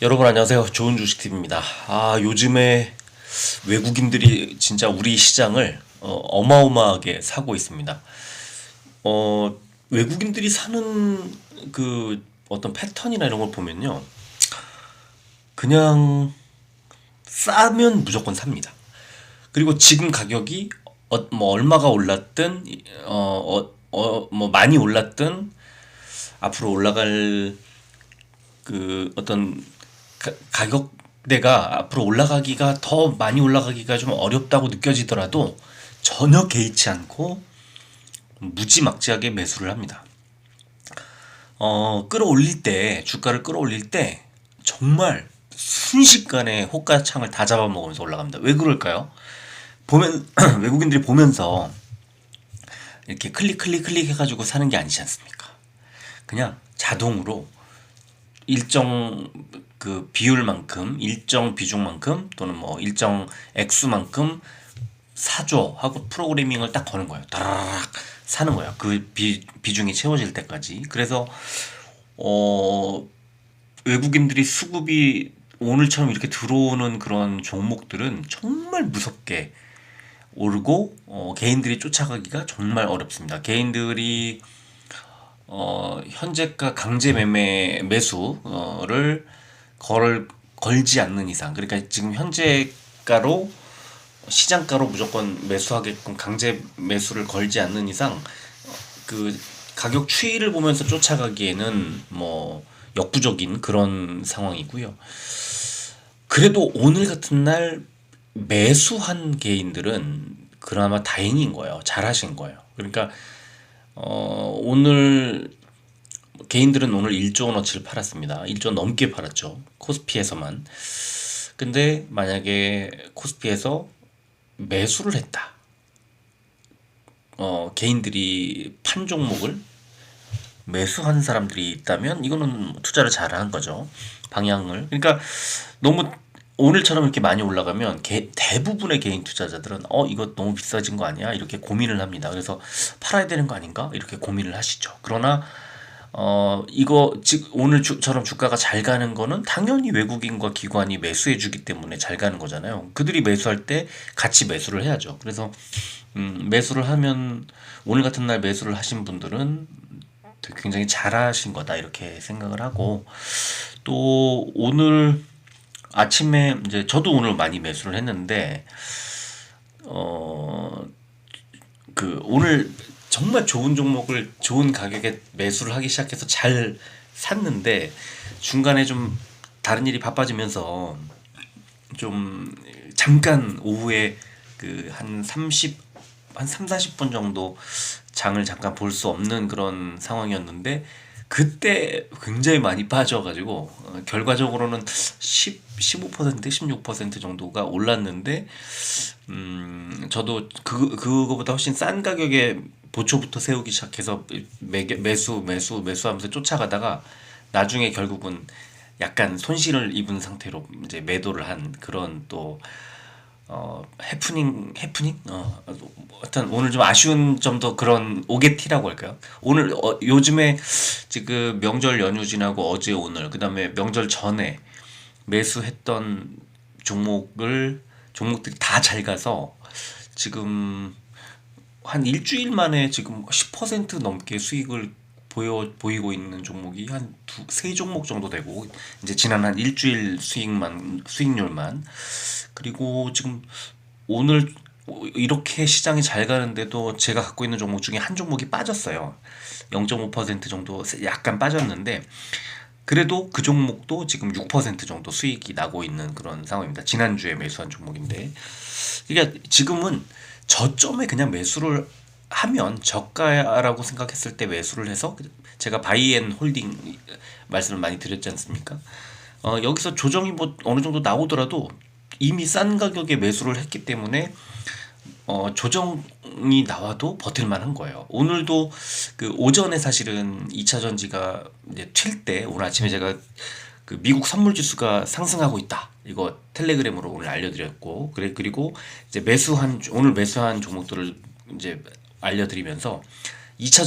여러분 안녕하세요. 좋은 주식TV입니다. 요즘에 외국인들이 진짜 우리 시장을 어마어마하게 사고 있습니다. 외국인들이 사는 그 어떤 패턴이나 이런 걸 보면요. 그냥 싸면 무조건 삽니다. 그리고 지금 가격이 뭐 얼마가 올랐든 뭐 많이 올랐든 앞으로 올라갈 그 어떤 가격대가 앞으로 올라가기가 더 많이 올라가기가 좀 어렵다고 느껴지더라도 전혀 개의치 않고 무지막지하게 매수를 합니다. 끌어올릴 때 주가를 끌어올릴 때 정말 순식간에 호가창을 다 잡아먹으면서 올라갑니다. 왜 그럴까요? 보면 외국인들이 보면서 이렇게 클릭 해가지고 사는 게 아니지 않습니까? 그냥 자동으로 일정 그 비율만큼 일정 비중만큼 또는 뭐 일정 액수만큼 사줘 하고 프로그래밍을 딱 거는 거예요. 다라락 사는 거예요. 그 비중이 채워질 때까지. 그래서 어 외국인들이 수급이 오늘처럼 이렇게 들어오는 그런 종목들은 정말 무섭게 오르고 개인들이 쫓아가기가 정말 어렵습니다. 개인들이 현재가 강제 매매 매수를 걸지 않는 이상, 그러니까 지금 현재가로 시장가로 무조건 매수하게끔 강제 매수를 걸지 않는 이상 그 가격 추이를 보면서 쫓아가기에는 뭐 역부족인 그런 상황이고요. 그래도 오늘 같은 날 매수한 개인들은 그나마 다행인 거예요. 잘하신 거예요. 그러니까 오늘 개인들은 오늘 1조 원어치를 팔았습니다. 1조 넘게 팔았죠. 코스피에서만. 근데 만약에 코스피에서 매수를 했다. 개인들이 판 종목을 매수한 사람들이 있다면 이거는 투자를 잘한 거죠. 방향을. 그러니까 너무 오늘처럼 이렇게 많이 올라가면 대부분의 개인 투자자들은 이거 너무 비싸진 거 아니야? 이렇게 고민을 합니다. 그래서 팔아야 되는 거 아닌가? 이렇게 고민을 하시죠. 그러나 이거 즉 오늘처럼 주가가 잘 가는 거는 당연히 외국인과 기관이 매수해 주기 때문에 잘 가는 거잖아요. 그들이 매수할 때 같이 매수를 해야죠. 그래서 매수를 하면 오늘 같은 날 매수를 하신 분들은 굉장히 잘하신 거다 이렇게 생각을 하고, 또 오늘 아침에 이제 저도 오늘 많이 매수를 했는데 오늘 정말 좋은 종목을 좋은 가격에 매수를 하기 시작해서 잘 샀는데 중간에 좀 다른 일이 바빠지면서 좀 잠깐 오후에 한 3, 40분 정도 장을 잠깐 볼 수 없는 그런 상황이었는데 그때 굉장히 많이 빠져가지고 결과적으로는 15%, 16% 정도가 올랐는데 저도 그거보다 훨씬 싼 가격에 보초부터 세우기 시작해서 매수하면서 쫓아가다가 나중에 결국은 약간 손실을 입은 상태로 이제 매도를 한 그런 또 해프닝? 하여튼 오늘 좀 아쉬운 점도 그런 오게티라고 할까요? 오늘 요즘에 지금 명절 연휴 지나고 어제 오늘 그다음에 명절 전에 매수했던 종목들이 다 잘 가서 지금 한 일주일 만에 지금 10% 넘게 수익을 보이고 있는 종목이 한 세 종목 정도 되고, 이제 지난 한 일주일 수익률만. 그리고 지금 오늘 이렇게 시장이 잘 가는데도 제가 갖고 있는 종목 중에 한 종목이 빠졌어요. 0.5% 정도 약간 빠졌는데 그래도 그 종목도 지금 6% 정도 수익이 나고 있는 그런 상황입니다. 지난주에 매수한 종목인데, 그러니까 지금은 저점에 그냥 매수를 하면 저가라고 생각했을 때 매수를 해서, 제가 바이앤 홀딩 말씀을 많이 드렸지 않습니까? 여기서 조정이 뭐 어느 정도 나오더라도 이미 싼 가격에 매수를 했기 때문에 조정이 나와도 버틸만 한 거예요. 오늘도 그 오전에 사실은 2차 전지가 이제 튈 때 오늘 아침에 제가 그 미국 선물 지수가 상승하고 있다, 이거 텔레그램으로 오늘 알려드렸고, 그리고 이제 오늘 매수한 종목들을 이제 알려드리면서 2차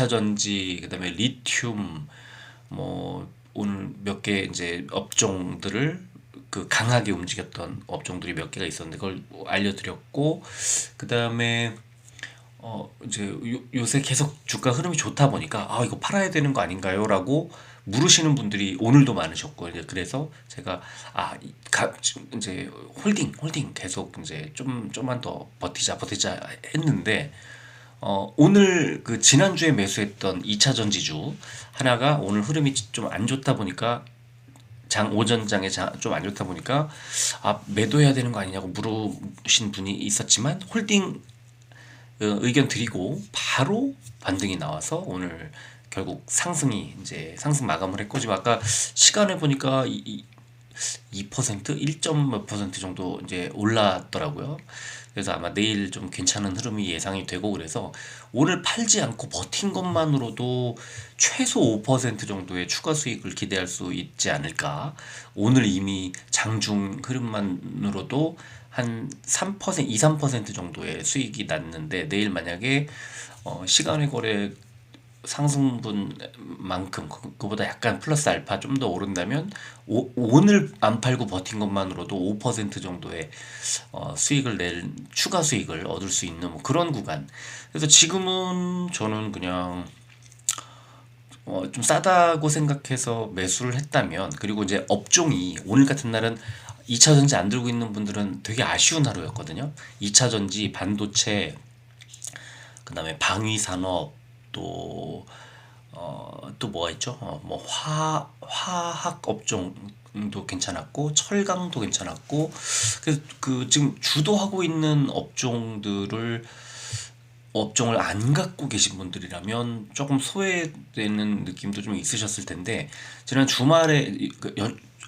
전지 그다음에 리튬 뭐 오늘 몇 개 이제 업종들을 그 강하게 움직였던 업종들이 몇 개가 있었는데 그걸 알려드렸고, 그 다음에 이제 요새 계속 주가 흐름이 좋다 보니까 아 이거 팔아야 되는 거 아닌가요?라고 물으시는 분들이 오늘도 많으셨고, 이제 그래서 제가 이제 홀딩 계속 이제 좀만 더 버티자 했는데, 오늘 그 지난주에 매수했던 2차 전지주 하나가 오늘 흐름이 좀 안 좋다 보니까 오전장에 좀 안 좋다 보니까 매도해야 되는 거 아니냐고 물으신 분이 있었지만, 홀딩 의견 드리고 바로 반등이 나와서 오늘 결국 이제 상승 마감을 했고, 지금 아까 시간을 보니까 2% 1점 몇 퍼센트 정도 이제 올랐더라고요. 그래서 아마 내일 좀 괜찮은 흐름이 예상이 되고, 그래서 오늘 팔지 않고 버틴 것만으로도 최소 5% 정도의 추가 수익을 기대할 수 있지 않을까. 오늘 이미 장중 흐름만으로도 한 3%, 2, 3% 정도의 수익이 났는데, 내일 만약에 시간의 거래 상승분만큼 그보다 약간 플러스 알파 좀 더 오른다면 오늘 안 팔고 버틴 것만으로도 5% 정도의 수익을 추가 수익을 얻을 수 있는 뭐 그런 구간. 그래서 지금은 저는 그냥 좀 싸다고 생각해서 매수를 했다면, 그리고 이제 업종이 오늘 같은 날은 2차 전지 안 들고 있는 분들은 되게 아쉬운 하루였거든요. 2차 전지, 반도체, 그다음에 방위산업, 또 또 뭐가 있죠? 뭐 화학 업종도 괜찮았고, 철강도 괜찮았고, 그래서 그 지금 주도하고 있는 업종을 안 갖고 계신 분들이라면 조금 소외되는 느낌도 좀 있으셨을 텐데, 지난 주말에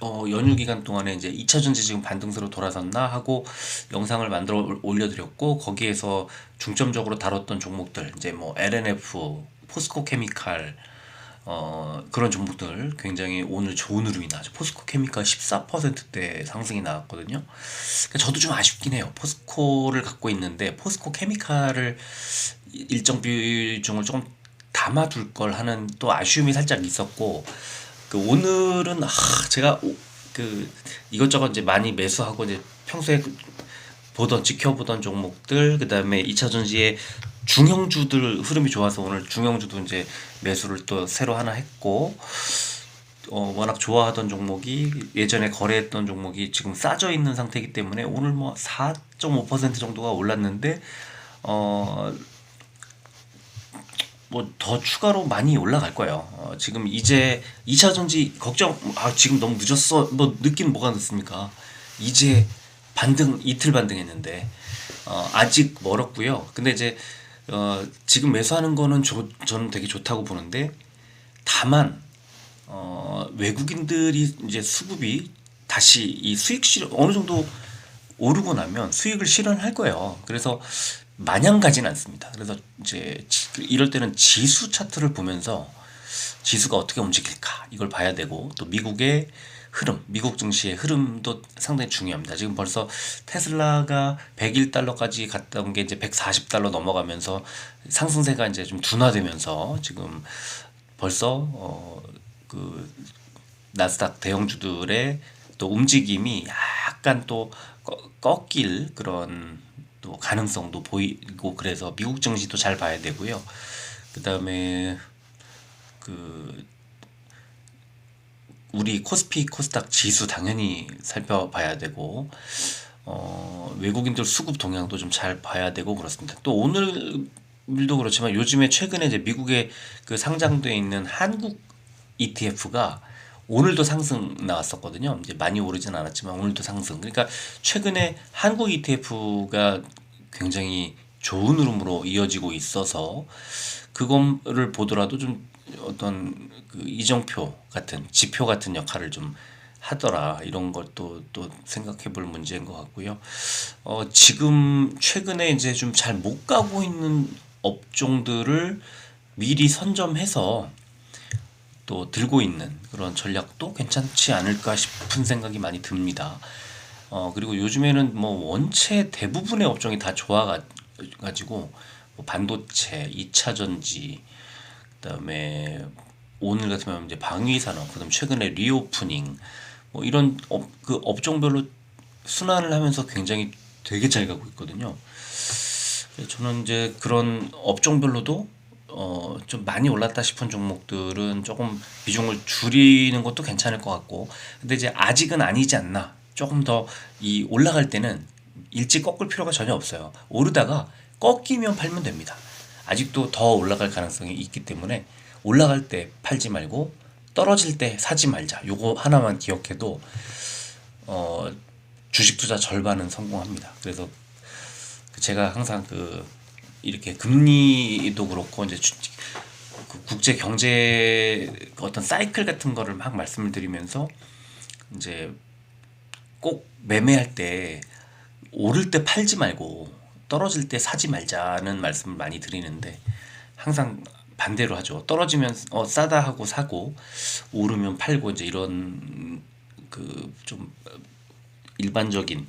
연휴 기간 동안에 이제 2차 전지 지금 반등세로 돌아섰나 하고 영상을 만들어 올려드렸고, 거기에서 중점적으로 다뤘던 종목들, 이제 뭐 LNF, 포스코 케미칼, 그런 종목들 굉장히 오늘 좋은 흐름이 나죠. 포스코 케미칼 14%대 상승이 나왔거든요. 그러니까 저도 좀 아쉽긴 해요. 포스코를 갖고 있는데 포스코 케미칼을 일정 비중을 조금 담아둘 걸 하는 또 아쉬움이 살짝 있었고, 그 오늘은 제가 이것저것 이제 많이 매수하고 이제 평소에 지켜보던 종목들, 그 다음에 2차 전지의 중형주들 흐름이 좋아서 오늘 중형주도 이제 매수를 또 새로 하나 했고, 워낙 좋아하던 종목이, 예전에 거래했던 종목이 지금 싸져 있는 상태이기 때문에 오늘 뭐 4.5% 정도가 올랐는데, 뭐 더 추가로 많이 올라갈 거예요. 지금 이제 2차 전지 걱정, 지금 너무 늦었어. 뭐 늦긴 뭐가 늦습니까? 이제 이틀 반등했는데, 아직 멀었고요. 근데 이제 지금 매수하는 거는 저는 되게 좋다고 보는데, 다만 외국인들이 이제 수급이 다시 이 수익 실현 어느 정도 오르고 나면 수익을 실현할 거예요. 그래서 마냥 가진 않습니다. 그래서 이제 이럴 때는 지수 차트를 보면서 지수가 어떻게 움직일까 이걸 봐야 되고, 또 미국의 흐름, 미국 증시의 흐름도 상당히 중요합니다. 지금 벌써 테슬라가 101달러까지 갔던 게 이제 140달러 넘어가면서 상승세가 이제 좀 둔화되면서 지금 벌써 그 나스닥 대형주들의 또 움직임이 약간 또 꺾일 그런 또 가능성도 보이고, 그래서 미국 증시도 잘 봐야 되고요. 그다음에 그 우리 코스피 코스닥 지수 당연히 살펴봐야 되고, 외국인들 수급 동향도 좀 잘 봐야 되고 그렇습니다. 또 오늘도 그렇지만 요즘에 최근에 이제 미국에 그 상장돼 있는 한국 ETF가 오늘도 상승 나왔었거든요. 이제 많이 오르진 않았지만 오늘도 상승. 그러니까 최근에 한국 ETF가 굉장히 좋은 흐름으로 이어지고 있어서 그거를 보더라도 좀 어떤 그 이정표 같은 지표 같은 역할을 좀 하더라, 이런 것도 또 생각해 볼 문제인 것 같고요. 지금 최근에 이제 좀 잘 못 가고 있는 업종들을 미리 선점해서 또 들고 있는 그런 전략도 괜찮지 않을까 싶은 생각이 많이 듭니다. 그리고 요즘에는 뭐 원체 대부분의 업종이 다 좋아가지고 뭐 반도체, 2차 전지, 그다음에 오늘 같으면 이제 방위산업, 그다음 최근에 리오프닝, 뭐 이런 그 업종별로 순환을 하면서 굉장히 되게 잘 가고 있거든요. 저는 이제 그런 업종별로도 좀 많이 올랐다 싶은 종목들은 조금 비중을 줄이는 것도 괜찮을 것 같고, 근데 이제 아직은 아니지 않나. 조금 더 이 올라갈 때는 일찍 꺾을 필요가 전혀 없어요. 오르다가 꺾이면 팔면 됩니다. 아직도 더 올라갈 가능성이 있기 때문에 올라갈 때 팔지 말고 떨어질 때 사지 말자. 요거 하나만 기억해도 어, 주식 투자 절반은 성공합니다. 그래서 제가 항상 그 이렇게 금리도 그렇고 이제 그 국제 경제 어떤 사이클 같은 거를 막 말씀을 드리면서 이제 꼭 매매할 때 오를 때 팔지 말고 떨어질 때 사지 말자는 말씀을 많이 드리는데 항상 반대로 하죠. 떨어지면 싸다 하고 사고 오르면 팔고 이제 이런 그 좀 일반적인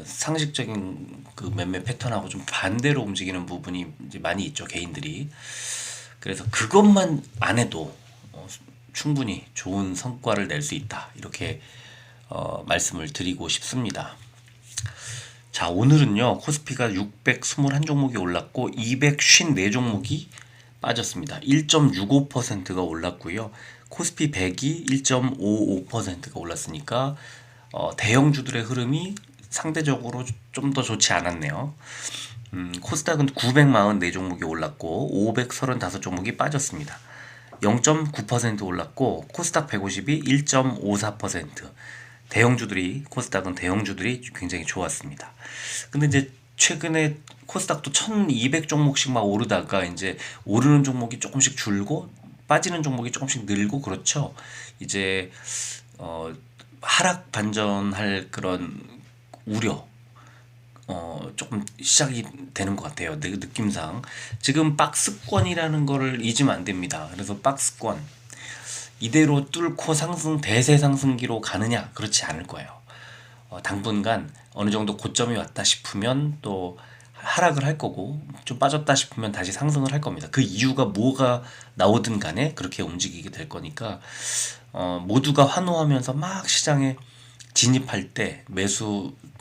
상식적인 그 매매 패턴하고 좀 반대로 움직이는 부분이 이제 많이 있죠, 개인들이. 그래서 그것만 안 해도 충분히 좋은 성과를 낼 수 있다. 이렇게 말씀을 드리고 싶습니다. 자, 오늘은요, 코스피가 621종목이 올랐고, 254종목이 빠졌습니다. 1.65%가 올랐고요. 코스피 100이 1.55%가 올랐으니까, 대형주들의 흐름이 상대적으로 좀 더 좋지 않았네요. 코스닥은 944종목이 올랐고, 535종목이 빠졌습니다. 0.9% 올랐고, 코스닥 150이 1.54%. 대형주들이 코스닥은 대형주들이 굉장히 좋았습니다. 근데 이제 최근에 코스닥도 1200종목씩 막 오르다가 이제 오르는 종목이 조금씩 줄고 빠지는 종목이 조금씩 늘고 그렇죠. 이제 하락 반전할 그런 우려 조금 시작이 되는 것 같아요. 느낌상 지금 박스권이라는 거를 잊으면 안 됩니다. 그래서 박스권 이대로 뚫고 대세 상승기로 가느냐? 그렇지 않을 거예요. 당분간 어느 정도 고점이 왔다 싶으면 또 하락을 할 거고, 좀 빠졌다 싶으면 다시 상승을 할 겁니다. 그 이유가 뭐가 나오든 간에 그렇게 움직이게 될 거니까, 모두가 환호하면서 막 시장에 진입할 때,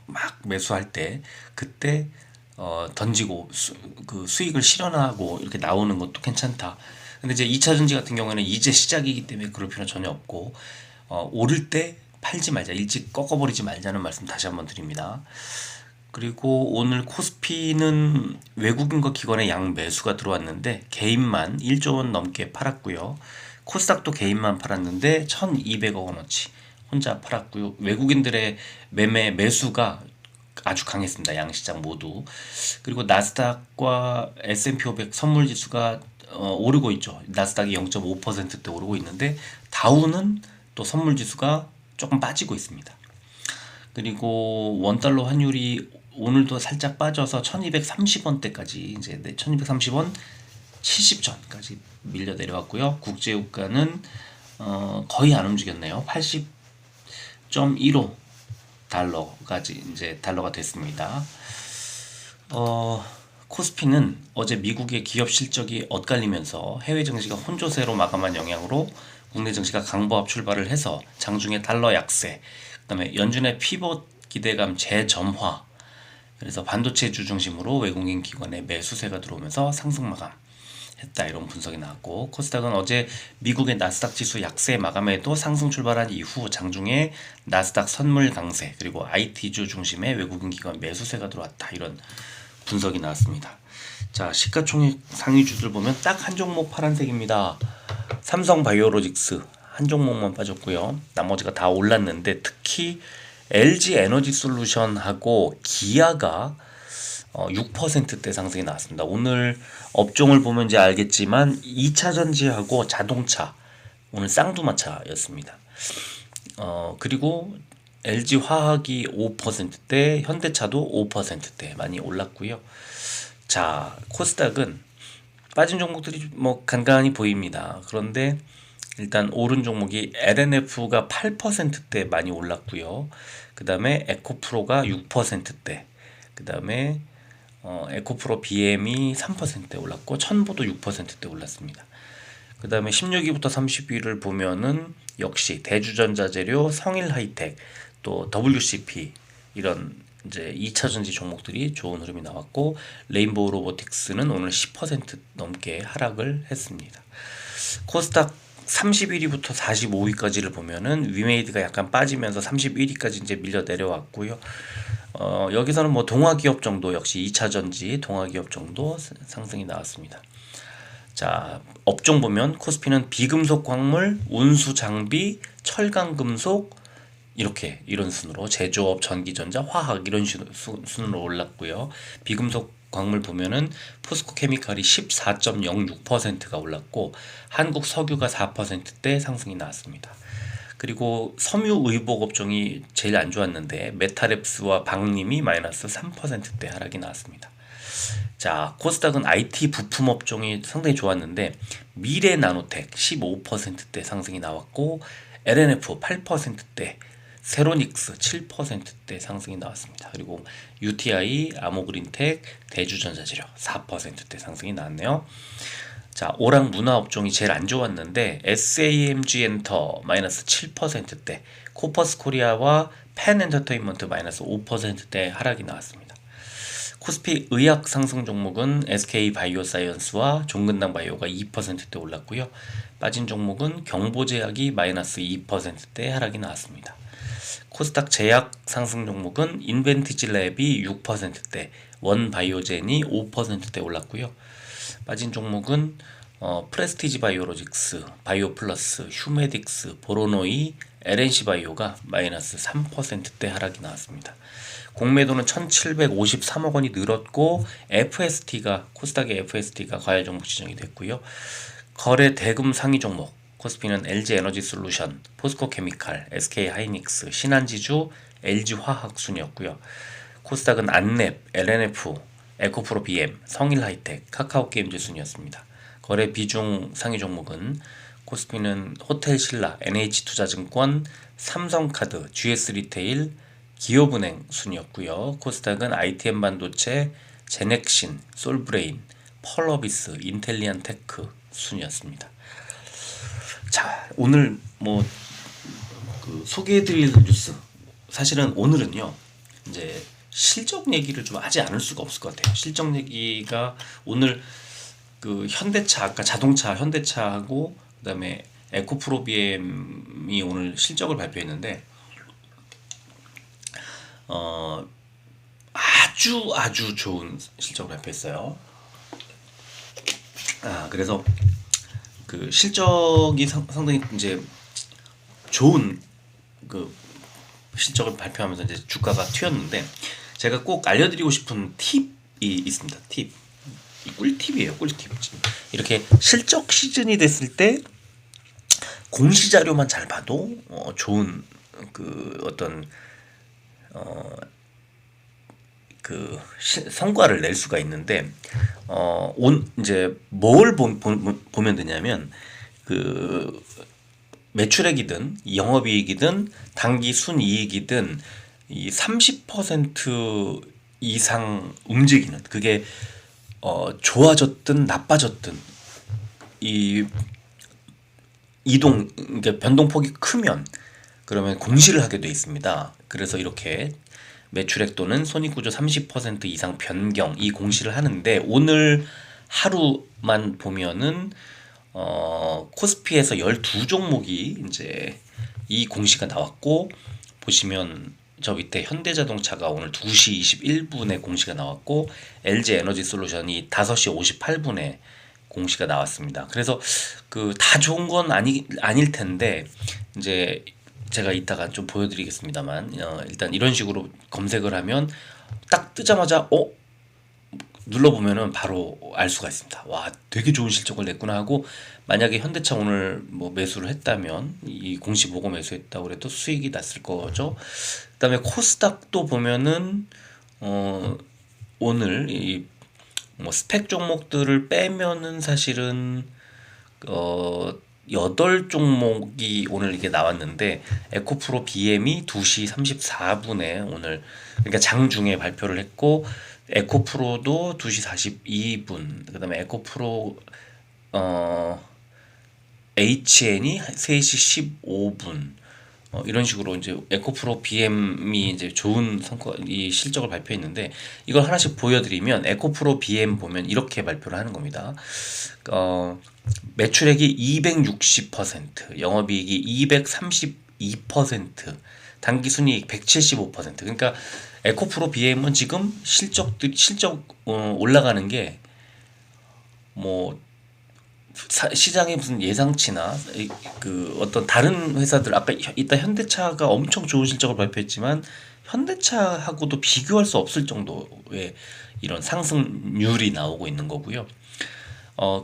막 매수할 때, 그때 던지고 그 수익을 실현하고 이렇게 나오는 것도 괜찮다. 근데 이제 2차 전지 같은 경우에는 이제 시작이기 때문에 그럴 필요는 전혀 없고, 오를 때 팔지 말자, 일찍 꺾어버리지 말자는 말씀 다시 한번 드립니다. 그리고 오늘 코스피는 외국인과 기관의 양 매수가 들어왔는데 개인만 1조 원 넘게 팔았고요. 코스닥도 개인만 팔았는데 1,200억 원어치 혼자 팔았고요. 외국인들의 매수가 아주 강했습니다. 양시장 모두. 그리고 나스닥과 S&P 500 선물 지수가 오르고 있죠. 나스닥이 0.5%대 오르고 있는데 다우는 또 선물 지수가 조금 빠지고 있습니다. 그리고 원달러 환율이 오늘도 살짝 빠져서 1230원대까지 이제 1230원 70전까지 밀려 내려왔고요. 국제유가는 거의 안 움직였네요. 80.15 달러까지 이제 달러가 됐습니다. 코스피는 어제 미국의 기업 실적이 엇갈리면서 해외 증시가 혼조세로 마감한 영향으로 국내 증시가 강보합 출발을 해서 장중에 달러 약세, 그다음에 연준의 피봇 기대감 재점화, 그래서 반도체주 중심으로 외국인 기관의 매수세가 들어오면서 상승 마감했다, 이런 분석이 나왔고, 코스닥은 어제 미국의 나스닥 지수 약세 마감에도 상승 출발한 이후 장중에 나스닥 선물 강세, 그리고 IT주 중심의 외국인 기관 매수세가 들어왔다, 이런 분석이 나왔습니다. 자, 시가총액 상위주들 보면 딱 한 종목 파란색입니다. 삼성바이오로직스 한 종목만 빠졌고요. 나머지가 다 올랐는데 특히 LG 에너지 솔루션하고 기아가 6%대 상승이 나왔습니다. 오늘 업종을 보면 이제 알겠지만 2차 전지하고 자동차 오늘 쌍두마차였습니다. 그리고 LG 화학이 5%대, 현대차도 5%대 많이 올랐고요. 자, 코스닥은 빠진 종목들이 뭐 간간히 보입니다. 그런데 일단 오른 종목이 LNF가 8%대 많이 올랐고요. 그 다음에 에코프로가 6%대, 그 다음에 에코프로 BM이 3%대 올랐고, 천보도 6%대 올랐습니다. 그 다음에 16위부터 30위를 보면은 역시 대주전자재료, 성일하이텍, 또 WCP 이런 이제 2차전지 종목들이 좋은 흐름이 나왔고, 레인보우 로보틱스는 오늘 10% 넘게 하락을 했습니다. 코스닥 31위부터 45위까지를 보면은 위메이드가 약간 빠지면서 31위까지 이제 밀려 내려왔고요. 여기서는 뭐 동화기업 정도, 역시 2차전지 동화기업 정도 상승이 나왔습니다. 자, 업종 보면 코스피는 비금속 광물, 운수 장비, 철강 금속 이렇게 이런 순으로 제조업, 전기전자, 화학 이런 순으로 올랐고요. 비금속 광물 보면은 포스코 케미칼이 14.06%가 올랐고, 한국 석유가 4%대 상승이 나왔습니다. 그리고 섬유 의복 업종이 제일 안 좋았는데 메타랩스와 박림이 마이너스 3%대 하락이 나왔습니다. 자, 코스닥은 IT 부품 업종이 상당히 좋았는데 미래 나노텍 15%대 상승이 나왔고, LNF 8%대, 세로닉스 7%대 상승이 나왔습니다. 그리고 UTI, 아모그린텍, 대주전자재료 4%대 상승이 나왔네요. 자, 오락 문화 업종이 제일 안 좋았는데 SAMG 엔터 마이너스 7%대, 코퍼스 코리아와 펜 엔터테인먼트 마이너스 5%대 하락이 나왔습니다. 코스피 의학 상승 종목은 SK 바이오사이언스와 종근당 바이오가 2%대 올랐고요. 빠진 종목은 경보제약이 마이너스 2%대 하락이 나왔습니다. 코스닥 제약 상승 종목은 인벤티지랩이 6%대, 원바이오젠이 5%대 올랐고요. 빠진 종목은 프레스티지 바이오로직스, 바이오플러스, 휴메딕스, 보로노이, LNC 바이오가 마이너스 3%대 하락이 나왔습니다. 공매도는 1753억 원이 늘었고, 코스닥의 FST가 과열 종목 지정이 됐고요. 거래 대금 상위 종목 코스피는 LG 에너지 솔루션, 포스코 케미칼, SK 하이닉스, 신한지주, LG 화학 순이었고요. 코스닥은 안랩, LNF, 에코프로 BM, 성일하이텍, 카카오게임즈 순이었습니다. 거래 비중 상위 종목은 코스피는 호텔신라, NH투자증권, 삼성카드, GS리테일, 기업은행 순이었고요. 코스닥은 ITM반도체, 제넥신, 솔브레인, 펄어비스, 인텔리안테크 순이었습니다. 자, 오늘 뭐 소개해드릴 뉴스, 사실은 오늘은요 이제 실적 얘기를 좀 하지 않을 수가 없을 것 같아요. 실적 얘기가 오늘 현대차, 아까 자동차 현대차하고 그다음에 에코프로비엠이 오늘 실적을 발표했는데 아주 좋은 실적을 발표했어요. 그래서 실적이 상당히 이제 좋은 실적을 발표하면서 이제 주가가 튀었는데, 제가 꼭 알려드리고 싶은 팁이 있습니다. 팁. 꿀팁이에요. 꿀팁. 이렇게 실적 시즌이 됐을 때 공시 자료만 잘 봐도 좋은 성과를 낼 수가 있는데, 이제 뭘 보면 되냐면 매출액이든 영업이익이든 단기 순이익이든 이 30% 이상 움직이는, 그게 좋아졌든 나빠졌든 이 그러니까 변동폭이 크면 그러면 공시를 하게 돼 있습니다. 그래서 이렇게 매출액 또는 손익구조 30% 이상 변경, 이 공시를 하는데, 오늘 하루만 보면은 코스피에서 12종목이 이제 이 공시가 나왔고, 보시면 저 밑에 현대자동차가 오늘 2시 21분에 공시가 나왔고, LG 에너지 솔루션이 5시 58분에 공시가 나왔습니다. 그래서 다 좋은 건 아닐 텐데, 이제 제가 이따가 좀 보여드리겠습니다만, 일단 이런 식으로 검색을 하면 딱 뜨자마자 눌러보면은 바로 알 수가 있습니다. 와, 되게 좋은 실적을 냈구나 하고, 만약에 현대차 오늘 뭐 매수를 했다면, 이 공시 보고 매수했다고 그래도 수익이 났을 거죠. 그다음에 코스닥도 보면은 오늘 이 뭐 스펙 종목들을 빼면은 사실은 8종목이 오늘 이게 나왔는데, 에코프로 BM이 2시 34분에 오늘, 그러니까 장중에 발표를 했고, 에코프로도 2시 42분, 그 다음에 에코프로 HN이 3시 15분 이런 식으로 이제 에코프로 BM이 이제 좋은 이 실적을 발표했는데, 이걸 하나씩 보여드리면 에코프로 BM 보면 이렇게 발표를 하는 겁니다. 매출액이 260%, 영업이익이 232%, 당기순이익 175%. 그러니까 에코프로 BM은 지금 실적 올라가는 게 뭐 시장의 무슨 예상치나 그 어떤 다른 회사들, 아까 이따 현대차가 엄청 좋은 실적을 발표했지만 현대차하고도 비교할 수 없을 정도의 이런 상승률이 나오고 있는 거고요.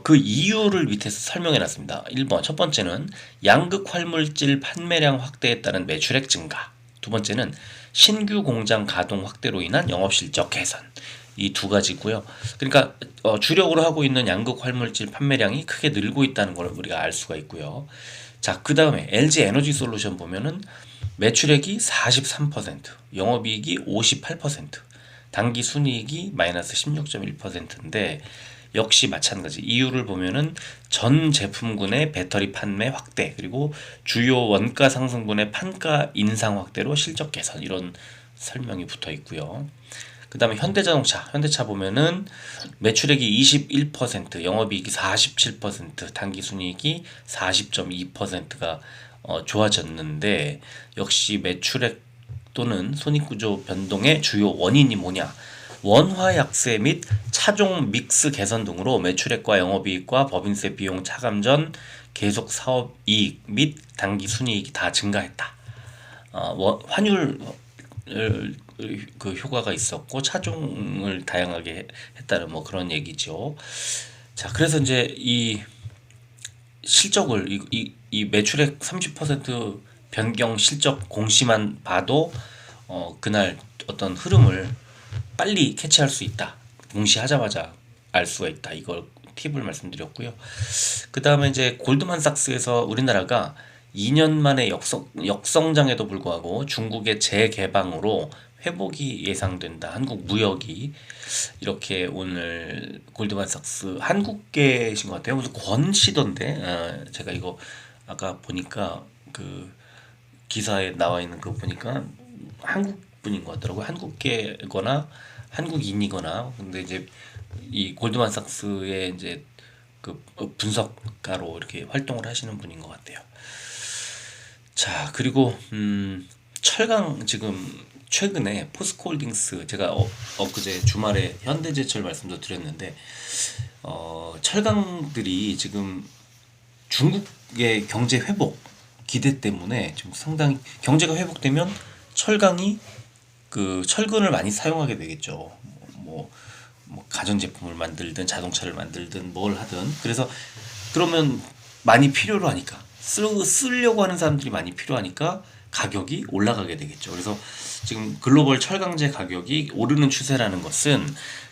그 이유를 밑에서 설명해 놨습니다. 1번, 첫 번째는 양극 활물질 판매량 확대에 따른 매출액 증가. 두 번째는 신규 공장 가동 확대로 인한 영업실적 개선. 이 두 가지고요. 그러니까 주력으로 하고 있는 양극 활물질 판매량이 크게 늘고 있다는 걸 우리가 알 수가 있고요. 자, 그 다음에 LG 에너지 솔루션 보면은 매출액이 43%, 영업이익이 58%, 당기 순이익이 마이너스 16.1%인데 역시 마찬가지. 이유를 보면은 전 제품군의 배터리 판매 확대, 그리고 주요 원가 상승분의 판가 인상 확대로 실적 개선, 이런 설명이 붙어 있고요. 그 다음에 현대차 보면은 매출액이 21%, 영업이익이 47%, 당기순이익이 40.2%가 좋아졌는데, 역시 매출액 또는 손익구조 변동의 주요 원인이 뭐냐? 원화 약세 및 차종 믹스 개선 등으로 매출액과 영업이익과 법인세 비용 차감 전 계속 사업이익 및 당기순이익이 다 증가했다. 환율 그 효과가 있었고 차종을 다양하게 했다는 뭐 그런 얘기죠. 자, 그래서 이제 이 실적을 이 매출액 30% 변경 실적 공시만 봐도 그날 어떤 흐름을 빨리 캐치할 수 있다. 공시하자마자 알 수가 있다. 이걸 팁을 말씀드렸고요. 그 다음에 이제 골드만삭스에서 우리나라가 2년 만에 역성장에도 불구하고 중국의 재개방으로 회복이 예상된다. 한국 무역이, 이렇게 오늘 골드만삭스 한국계신 것 같아요. 무슨 권씨던데, 제가 이거 아까 보니까 그 기사에 나와 있는 거 보니까 한국 분인 것 같더라고요. 한국계거나 한국인이거나. 근데 이제 이 골드만삭스의 이제 그 분석가로 이렇게 활동을 하시는 분인 것 같아요. 자, 그리고 철강, 지금 최근에 포스코홀딩스, 제가 엊그제 주말에 현대제철 말씀도 드렸는데 철강들이 지금 중국의 경제 회복 기대 때문에 지금 상당히, 경제가 회복되면 철강이 그 철근을 많이 사용하게 되겠죠. 뭐 가전제품을 만들든 자동차를 만들든 뭘 하든. 그래서 그러면 많이 필요로 하니까, 쓰려고 하는 사람들이 많이 필요하니까 가격이 올라가게 되겠죠. 그래서 지금 글로벌 철강제 가격이 오르는 추세라는 것은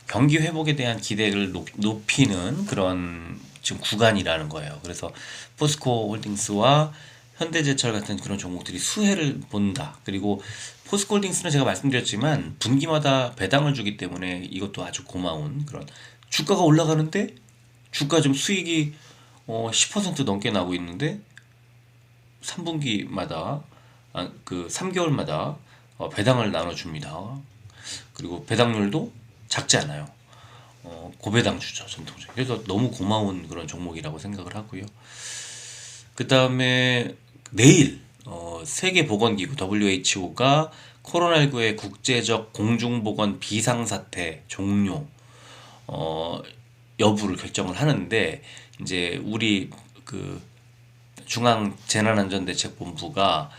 경기 회복에 대한 기대를 높이는 그런 지금 구간이라는 거예요. 그래서 포스코 홀딩스와 현대제철 같은 그런 종목들이 수혜를 본다. 그리고 포스코홀딩스는 제가 말씀드렸지만 분기마다 배당을 주기 때문에 이것도 아주 고마운 그런, 주가가 올라가는데 주가 좀 수익이 10% 넘게 나고 있는데 3분기마다 그 3개월마다 배당을 나눠줍니다. 그리고 배당률도 작지 않아요. 고배당 주죠, 전통적으로. 그래서 너무 고마운 그런 종목이라고 생각을 하고요. 그 다음에 내일 세계보건기구 WHO가 코로나19의 국제적 공중보건 비상사태 종료 여부를 결정을 하는데, 이제 우리 그 중앙재난안전대책본부가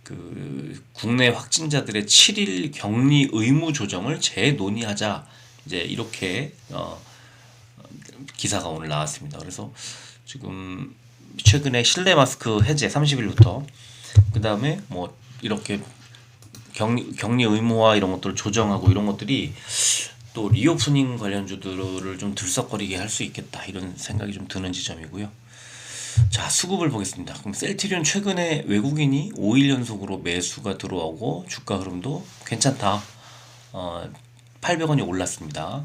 그 국내 확진자들의 7일 격리 의무 조정을 재논의하자, 이제 이렇게 기사가 오늘 나왔습니다. 그래서 지금 최근에 실내 마스크 해제 30일부터, 그 다음에 뭐 이렇게 격리 의무화 이런 것들을 조정하고, 이런 것들이 또 리오프닝 관련주들을 좀 들썩거리게 할 수 있겠다, 이런 생각이 좀 드는 지점이고요. 자, 수급을 보겠습니다. 그럼 셀트리온 최근에 외국인이 5일 연속으로 매수가 들어오고 주가 흐름도 괜찮다. 800원이 올랐습니다.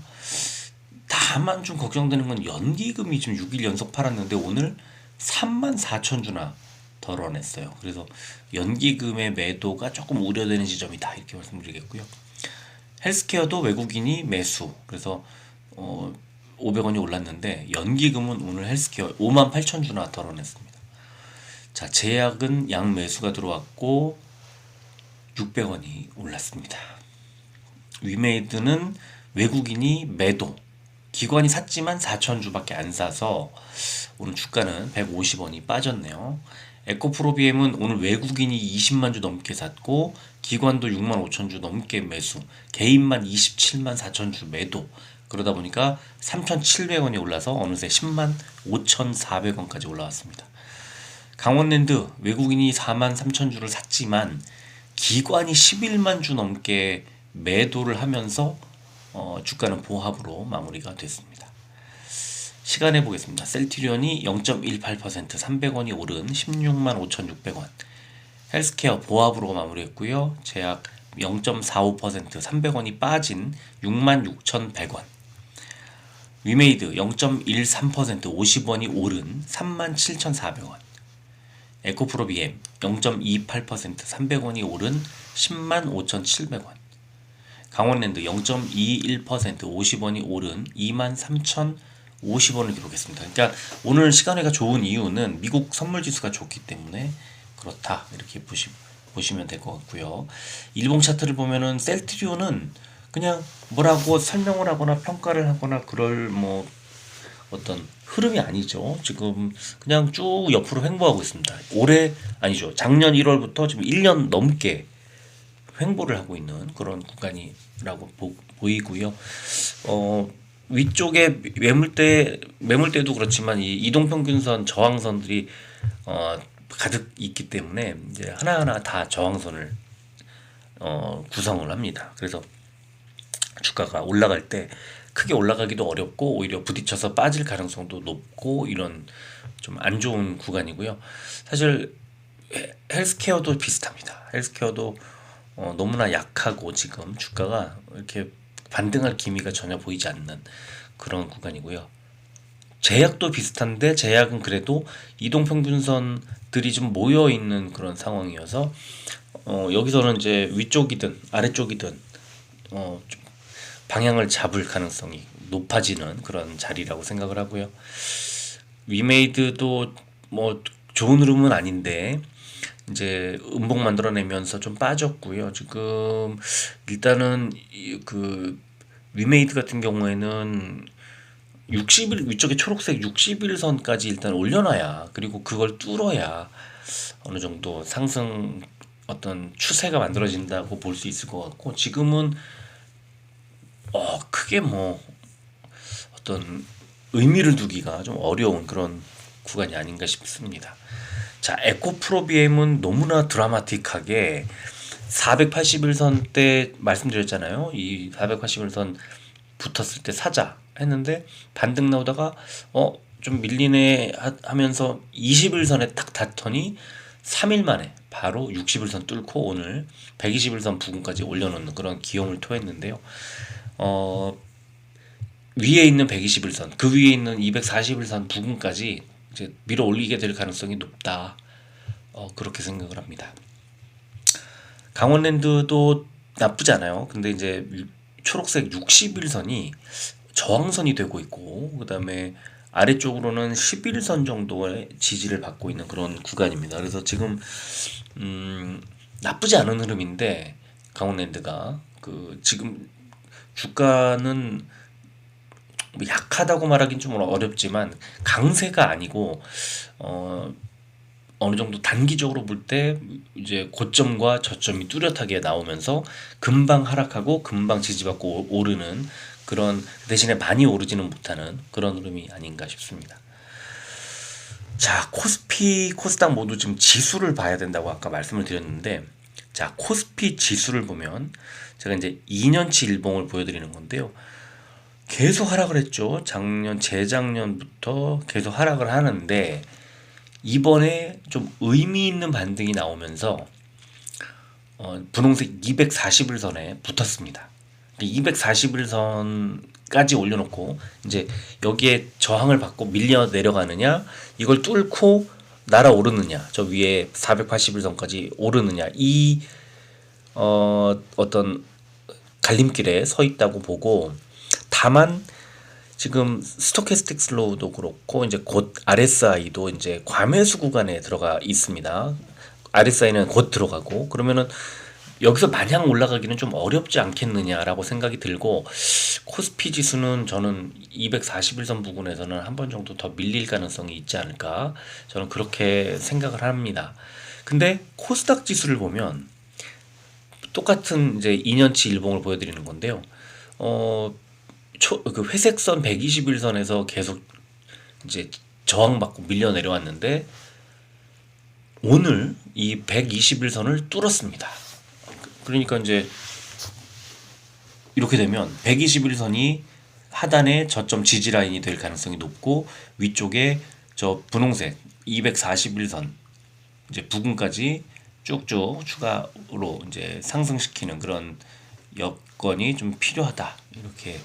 다만 좀 걱정되는 건 연기금이 지금 6일 연속 팔았는데 오늘 34,000주나 덜어냈어요. 그래서 연기금의 매도가 조금 우려되는 지점이다 이렇게 말씀드리겠고요. 헬스케어도 외국인이 매수, 그래서 500원이 올랐는데 연기금은 오늘 헬스케어 58,000주나 덜어냈습니다. 자, 제약은 양매수가 들어왔고 600원이 올랐습니다. 위메이드는 외국인이 매도, 기관이 샀지만 4,000주밖에 안 사서 오늘 주가는 150원이 빠졌네요. 에코프로비엠은 오늘 외국인이 20만 주 넘게 샀고 기관도 6만 5천 주 넘게 매수, 개인만 27만 4천 주 매도, 그러다 보니까 3,700원이 올라서 어느새 10만 5,400원까지 올라왔습니다. 강원랜드 외국인이 4만 3천 주를 샀지만 기관이 11만 주 넘게 매도를 하면서 주가는 보합으로 마무리가 됐습니다. 시간해 보겠습니다. 셀트리온이 0.18% 300원이 오른 16만 5,600원, 헬스케어 보합으로 마무리했고요. 제약 0.45% 300원이 빠진 66,100원, 위메이드 0.13% 50원이 오른 37,400원, 에코프로비엠 0.28% 300원이 오른 105,700원, 강원랜드 0.21% 50원이 오른 23,050원을 기록했습니다. 그러니까 오늘 시간회가 좋은 이유는 미국 선물지수가 좋기 때문에 그렇다 이렇게 보시면 될 것 같고요. 일봉 차트를 보면은 셀트리온은 그냥 뭐라고 설명을 하거나 평가를 하거나 그럴 뭐 어떤 흐름이 아니죠. 지금 그냥 쭉 옆으로 횡보하고 있습니다. 올해 아니죠. 작년 1월부터 지금 1년 넘게 횡보를 하고 있는 그런 구간이라고 보이고요. 위쪽에 매물대도 그렇지만 이 이동평균선 저항선들이 가득 있기 때문에 이제 하나하나 다 저항선을 구성을 합니다. 그래서 주가가 올라갈 때 크게 올라가기도 어렵고 오히려 부딪혀서 빠질 가능성도 높고 이런 좀 안 좋은 구간이고요. 사실 헬스케어도 비슷합니다. 헬스케어도 너무나 약하고 지금 주가가 이렇게 반등할 기미가 전혀 보이지 않는 그런 구간이고요. 제약도 비슷한데 제약은 그래도 이동평균선들이 좀 모여 있는 그런 상황이어서 여기서는 이제 위쪽이든 아래쪽이든 좀 방향을 잡을 가능성이 높아지는 그런 자리라고 생각을 하고요. 위메이드도 뭐 좋은 흐름은 아닌데 이제 음봉 만들어내면서 좀 빠졌고요. 지금 일단은 그 위메이드 같은 경우에는 60일 위쪽에 초록색 60일선까지 일단 올려놔야, 그리고 그걸 뚫어야 어느 정도 상승 어떤 추세가 만들어진다고 볼 수 있을 것 같고, 지금은 크게 뭐 어떤 의미를 두기가 좀 어려운 그런 구간이 아닌가 싶습니다. 자, 에코프로비엠은 너무나 드라마틱하게 481선 때 말씀드렸잖아요. 이 481선 붙었을 때 사자 했는데 반등 나오다가 좀 밀리네 하면서 21선에 딱 닿더니 3일 만에 바로 60일선 뚫고 오늘 120일선 부근까지 올려놓는 그런 기염을 토했는데요. 위에 있는 121선, 그 위에 있는 241선 부근까지 이제 밀어 올리게 될 가능성이 높다. 그렇게 생각을 합니다. 강원랜드도 나쁘지 않아요. 근데 이제 초록색 60일선이 저항선이 되고 있고, 그 다음에 아래쪽으로는 11선 정도의 지지를 받고 있는 그런 구간입니다. 그래서 지금 나쁘지 않은 흐름인데 강원랜드가 지금 주가는 뭐 약하다고 말하긴 좀 어렵지만 강세가 아니고 어느 정도 단기적으로 볼 때 이제 고점과 저점이 뚜렷하게 나오면서 금방 하락하고 금방 지지받고 오르는 그런, 대신에 많이 오르지는 못하는 그런 흐름이 아닌가 싶습니다. 자, 코스피, 코스닥 모두 지금 지수를 봐야 된다고 아까 말씀을 드렸는데, 자, 코스피 지수를 보면 제가 이제 2년치 일봉을 보여드리는 건데요. 계속 하락을 했죠. 재작년부터 계속 하락을 하는데 이번에 좀 의미 있는 반등이 나오면서 분홍색 241선에 붙었습니다. 241선 까지 올려놓고 이제 여기에 저항을 받고 밀려 내려가느냐, 이걸 뚫고 날아오르느냐, 저 위에 481선까지 오르느냐, 이 어떤 갈림길에 서 있다고 보고, 다만 지금 스토캐스틱 슬로우도 그렇고 이제 곧 RSI도 이제 과매수 구간에 들어가 있습니다. RSI는 곧 들어가고, 그러면은 여기서 마냥 올라가기는 좀 어렵지 않겠느냐라고 생각이 들고, 코스피 지수는 저는 241선 부근에서는 한 번 정도 더 밀릴 가능성이 있지 않을까, 저는 그렇게 생각을 합니다. 근데 코스닥 지수를 보면 똑같은 이제 2년치 일봉을 보여드리는 건데요. 그 회색선 121선에서 계속 이제 저항받고 밀려 내려왔는데, 오늘 이 121선을 뚫었습니다. 그러니까 이제 이렇게 되면 121선이 하단의 저점 지지 라인이 될 가능성이 높고, 위쪽에 저 분홍색 241선 이제 부근까지 쭉쭉 추가로 이제 상승시키는 그런 여건이 좀 필요하다, 이렇게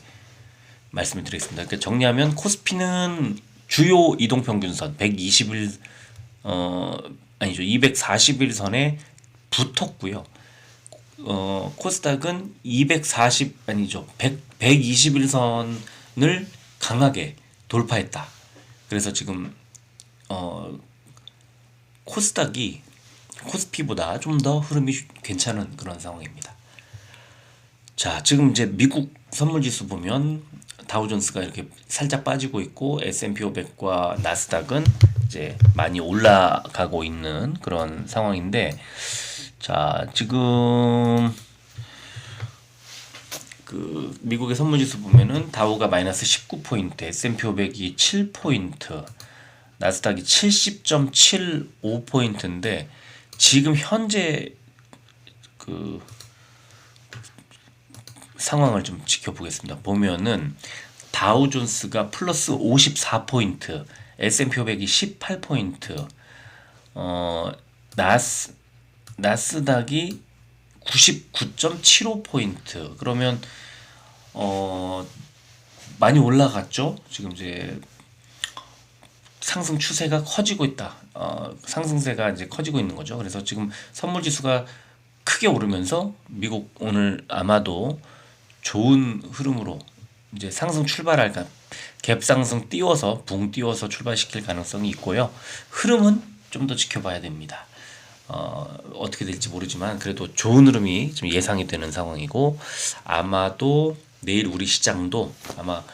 말씀을 드리겠습니다. 그러니까 정리하면 코스피는 주요 이동평균선 121 아니죠, 241선에 붙었고요. 코스닥은 240 아니죠, 121선을 강하게 돌파했다. 그래서 지금 코스닥이 코스피보다 좀 더 흐름이 괜찮은 그런 상황입니다. 자, 지금 이제 미국 선물지수 보면 다우존스가 이렇게 살짝 빠지고 있고, S&P 500과 나스닥은 이제 많이 올라가고 있는 그런 상황인데, 자, 지금 그 미국의 선물지수 보면은 다우가 마이너스 19포인트, S&P 500이 7포인트, 나스닥이 70.75포인트인데, 지금 현재 그 상황을 좀 지켜보겠습니다. 보면은 다우존스가 플러스 54포인트, S&P 500이 18포인트, 나스닥이 99.75포인트. 그러면 많이 올라갔죠. 지금 이제 상승 추세가 커지고 있다. 상승세가 이제 커지고 있는 거죠. 그래서 지금 선물 지수가 크게 오르면서 미국 오늘 아마도 좋은 흐름으로 이제 상승 출발할까, 갭 상승 띄워서 붕 띄워서 출발시킬 가능성이 있고요. 흐름은 좀 더 지켜봐야 됩니다. 어떻게 될지 모르지만 그래도 좋은 흐름이 좀 예상이 되는 상황이고, 아마도 내일 우리 시장도 아마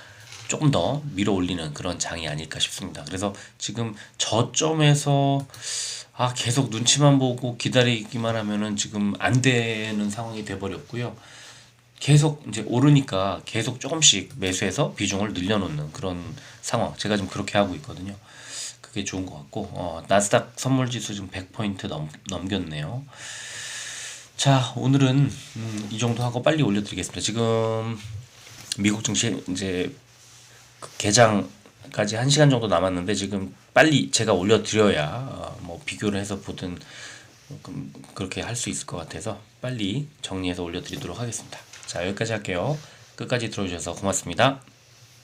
조금 더 밀어 올리는 그런 장이 아닐까 싶습니다. 그래서 지금 저점에서 계속 눈치만 보고 기다리기만 하면은 지금 안 되는 상황이 돼 버렸고요. 계속 이제 오르니까 계속 조금씩 매수해서 비중을 늘려놓는 그런 상황, 제가 지금 그렇게 하고 있거든요. 그게 좋은 것 같고, 나스닥 선물지수 지금 100포인트 넘겼네요. 자, 오늘은 이 정도 하고 빨리 올려드리겠습니다. 지금 미국 증시 이제 개장까지 1시간 정도 남았는데, 지금 빨리 제가 올려드려야 뭐 비교를 해서 보든 그렇게 할 수 있을 것 같아서 빨리 정리해서 올려드리도록 하겠습니다. 자, 여기까지 할게요. 끝까지 들어주셔서 고맙습니다.